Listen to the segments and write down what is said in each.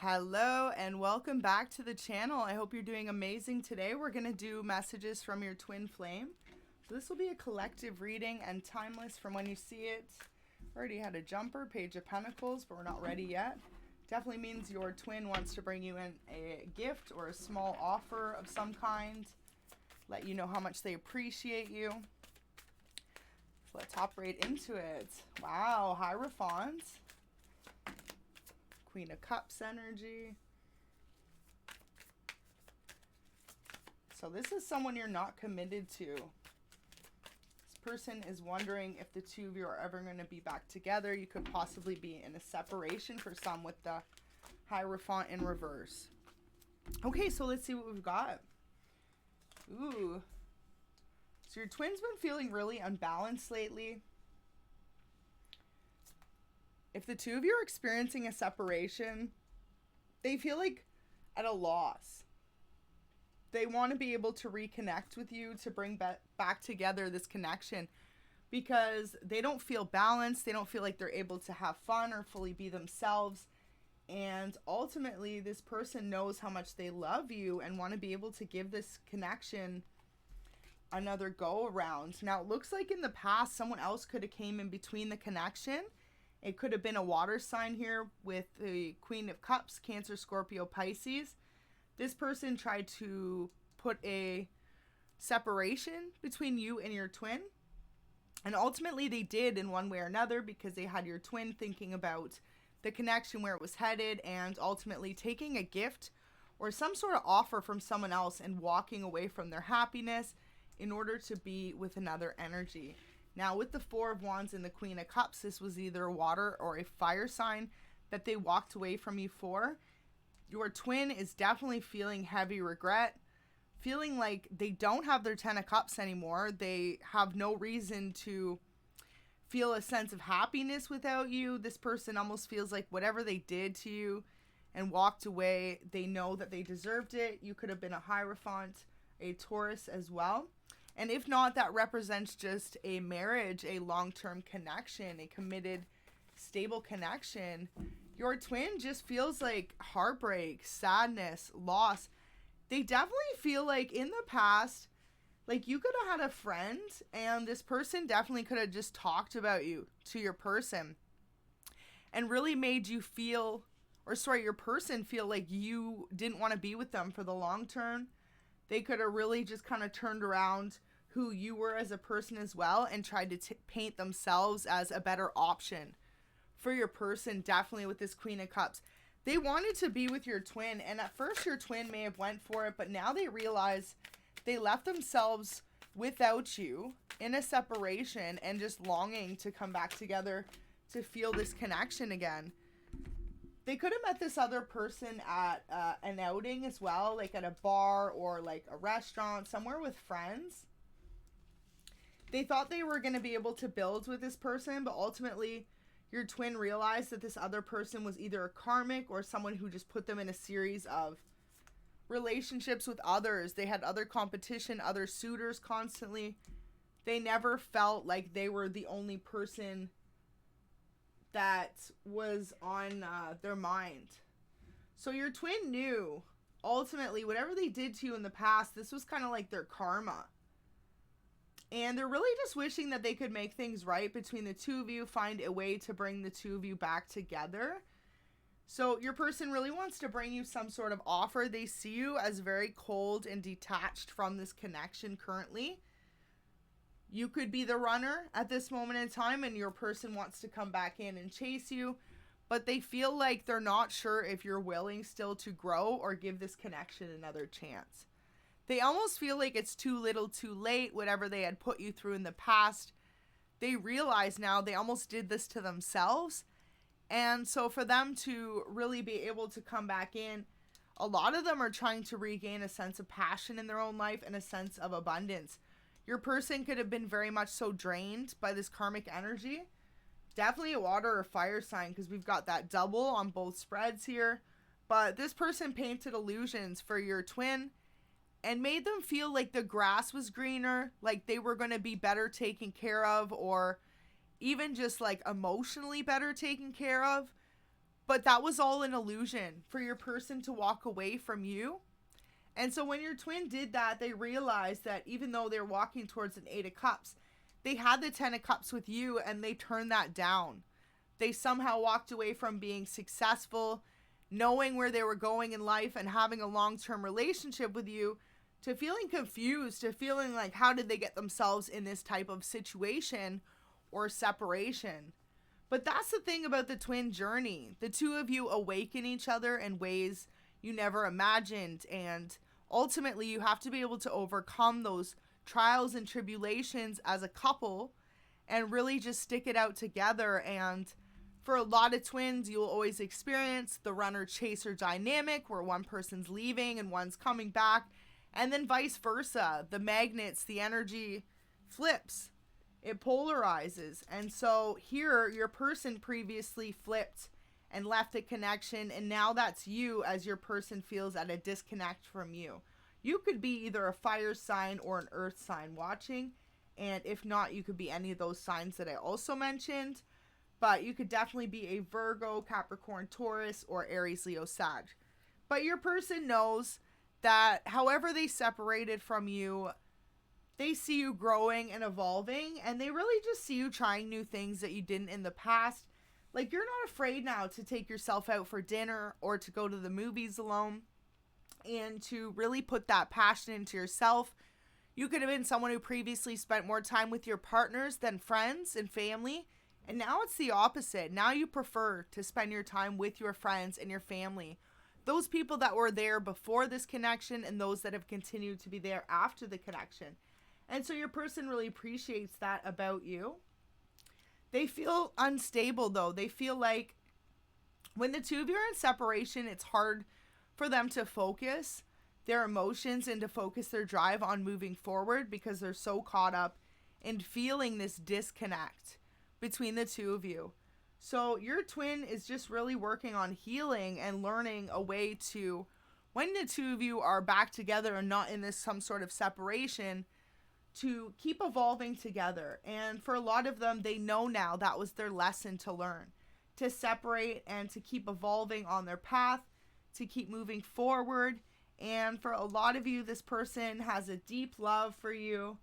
Hello and welcome back to the channel. I hope you're doing amazing today. We're going to do messages from your twin flame. So this will be a collective reading and timeless from when you see it. Already had a jumper, Page of Pentacles, but we're not ready yet. Definitely means your twin wants to bring you in a gift or a small offer of some kind. Let you know how much they appreciate you. So let's hop right into it. Wow, Hierophant. Queen of Cups energy. So this is someone you're not committed to. This person is wondering if the two of you are ever going to be back together. You could possibly be in a separation for some with the Hierophant in reverse. Okay, so let's see what we've got. Ooh. So your twin's been feeling really unbalanced lately. If the two of you are experiencing a separation, they feel like at a loss. They want to be able to reconnect with you to bring back together this connection because they don't feel balanced. They don't feel like they're able to have fun or fully be themselves. And ultimately, this person knows how much they love you and want to be able to give this connection another go around. Now, it looks like in the past, someone else could have came in between the connection. It could have been a water sign here with the Queen of Cups, Cancer, Scorpio, Pisces. This person tried to put a separation between you and your twin. And ultimately they did in one way or another because they had your twin thinking about the connection, where it was headed, and ultimately taking a gift or some sort of offer from someone else and walking away from their happiness in order to be with another energy. Now, with the Four of Wands and the Queen of Cups, this was either a water or a fire sign that they walked away from you for. Your twin is definitely feeling heavy regret, feeling like they don't have their Ten of Cups anymore. They have no reason to feel a sense of happiness without you. This person almost feels like whatever they did to you and walked away, they know that they deserved it. You could have been a Hierophant, a Taurus as well. And if not, that represents just a marriage, a long-term connection, a committed, stable connection. Your twin just feels like heartbreak, sadness, loss. They definitely feel like in the past, like you could have had a friend and this person definitely could have just talked about you to your person and really made you feel, your person feel like you didn't want to be with them for the long term. They could have really just kind of turned around who you were as a person as well and tried to paint themselves as a better option for your person, definitely with this Queen of Cups. They wanted to be with your twin, and at first your twin may have went for it, but now they realize they left themselves without you in a separation and just longing to come back together to feel this connection again. They could have met this other person at an outing as well, like at a bar or like a restaurant, somewhere with friends. They thought they were going to be able to build with this person, but ultimately your twin realized that this other person was either a karmic or someone who just put them in a series of relationships with others. They had other competition, other suitors constantly. They never felt like they were the only person that was on their mind. So your twin knew, ultimately, whatever they did to you in the past, this was kind of like their karma. And they're really just wishing that they could make things right between the two of you, find a way to bring the two of you back together. So your person really wants to bring you some sort of offer. They see you as very cold and detached from this connection currently. You could be the runner at this moment in time and your person wants to come back in and chase you, but they feel like they're not sure if you're willing still to grow or give this connection another chance. They almost feel like it's too little too late, whatever they had put you through in the past. They realize now they almost did this to themselves. And so for them to really be able to come back in, a lot of them are trying to regain a sense of passion in their own life and a sense of abundance. Your person could have been very much so drained by this karmic energy. Definitely a water or fire sign because we've got that double on both spreads here. But this person painted illusions for your twin and made them feel like the grass was greener, like they were going to be better taken care of, or even just like emotionally better taken care of. But that was all an illusion for your person to walk away from you. And so when your twin did that, they realized that even though they're walking towards an 8 of Cups, they had the 10 of Cups with you and they turned that down. They somehow walked away from being successful, knowing where they were going in life and having a long-term relationship with you, to feeling confused, to feeling like, how did they get themselves in this type of situation or separation? But that's the thing about the twin journey. The two of you awaken each other in ways you never imagined. And ultimately, you have to be able to overcome those trials and tribulations as a couple and really just stick it out together. And for a lot of twins, you'll always experience the runner-chaser dynamic where one person's leaving and one's coming back. And then vice versa. The magnets, the energy flips. It polarizes. And so here, your person previously flipped and left a connection, and now that's you as your person feels at a disconnect from you. You could be either a fire sign or an earth sign watching, and if not, you could be any of those signs that I also mentioned, but you could definitely be a Virgo, Capricorn, Taurus, or Aries, Leo, Sag. But your person knows that however they separated from you, they see you growing and evolving, and they really just see you trying new things that you didn't in the past. Like, you're not afraid now to take yourself out for dinner or to go to the movies alone and to really put that passion into yourself. You could have been someone who previously spent more time with your partners than friends and family, and now it's the opposite. Now you prefer to spend your time with your friends and your family. Those people that were there before this connection and those that have continued to be there after the connection. And so your person really appreciates that about you. They feel unstable though. They feel like when the two of you are in separation, it's hard for them to focus their emotions and to focus their drive on moving forward because they're so caught up in feeling this disconnect between the two of you. So your twin is just really working on healing and learning a way to, when the two of you are back together and not in this some sort of separation, to keep evolving together. And for a lot of them, they know now that was their lesson to learn, to separate and to keep evolving on their path, to keep moving forward. And for a lot of you, this person has a deep love for you.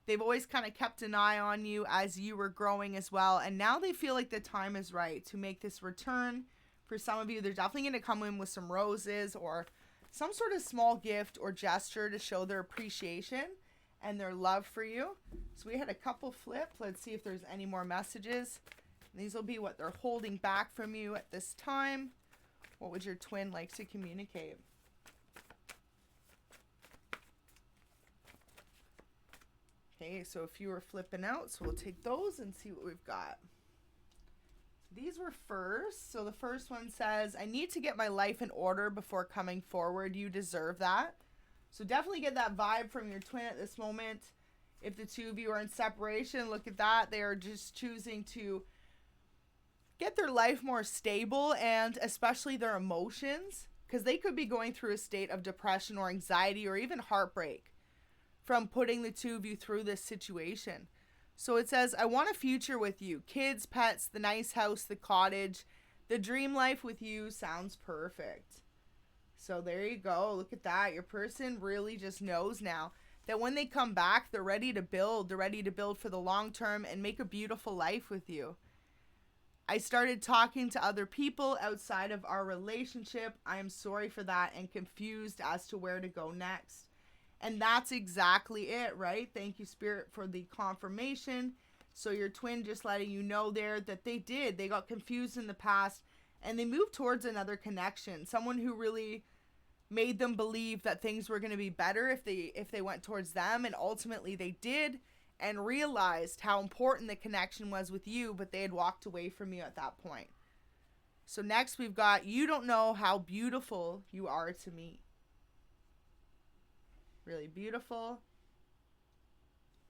They've always kind of kept an eye on you as you were growing as well. And now they feel like the time is right to make this return. For some of you, they're definitely going to come in with some roses or some sort of small gift or gesture to show their appreciation and their love for you. So we had a couple flip. Let's see if there's any more messages. These will be what they're holding back from you at this time. What would your twin like to communicate? Okay, so a few are flipping out, so we'll take those and see what we've got. These were first. So the first one says, I need to get my life in order before coming forward. You deserve that. So definitely get that vibe from your twin at this moment. If the two of you are in separation, look at that. They are just choosing to get their life more stable and especially their emotions, because they could be going through a state of depression or anxiety or even heartbreak from putting the two of you through this situation. So it says, I want a future with you. Kids, pets, the nice house, the cottage, the dream life with you sounds perfect. So there you go. Look at that. Your person really just knows now that when they come back, they're ready to build. They're ready to build for the long term and make a beautiful life with you. I started talking to other people outside of our relationship. I am sorry for that and confused as to where to go next. And that's exactly it, right? Thank you, Spirit, for the confirmation. So your twin just letting you know there that they did. They got confused in the past and they moved towards another connection. Someone who really made them believe that things were going to be better if they went towards them. And ultimately they did, and realized how important the connection was with you, but they had walked away from you at that point. So next we've got, you don't know how beautiful you are to me. Really beautiful.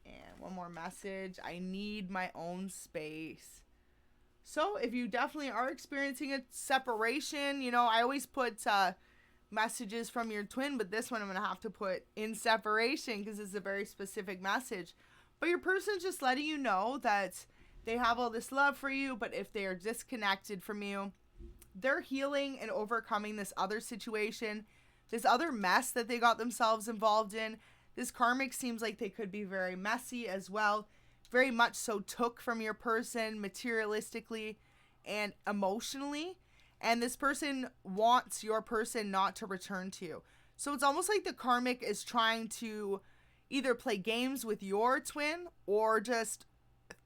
And one more message. I need my own space. So if you definitely are experiencing a separation, you know, I always put messages from your twin, but this one I'm going to have to put in separation because it's a very specific message. But your person's just letting you know that they have all this love for you, but if they are disconnected from you, they're healing and overcoming this other situation, this other mess that they got themselves involved in. This karmic seems like they could be very messy as well, very much so took from your person materialistically and emotionally. And this person wants your person not to return to you. So it's almost like the karmic is trying to either play games with your twin or just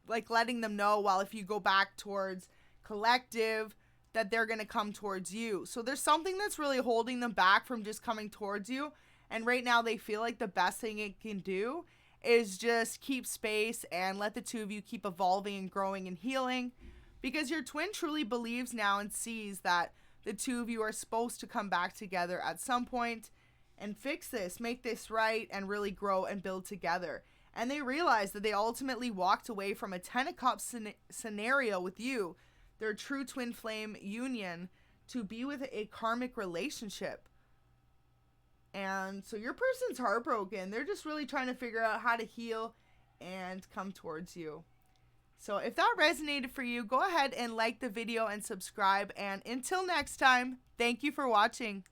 like letting them know, well, if you go back towards collective, that they're going to come towards you. So there's something that's really holding them back from just coming towards you. And right now they feel like the best thing it can do is just keep space and let the two of you keep evolving and growing and healing. Because your twin truly believes now and sees that the two of you are supposed to come back together at some point and fix this, make this right, and really grow and build together. And they realize that they ultimately walked away from a 10 of Cups scenario with you, their true twin flame union, to be with a karmic relationship. And so your person's heartbroken. They're just really trying to figure out how to heal and come towards you. So if that resonated for you, go ahead and like the video and subscribe. And until next time, thank you for watching.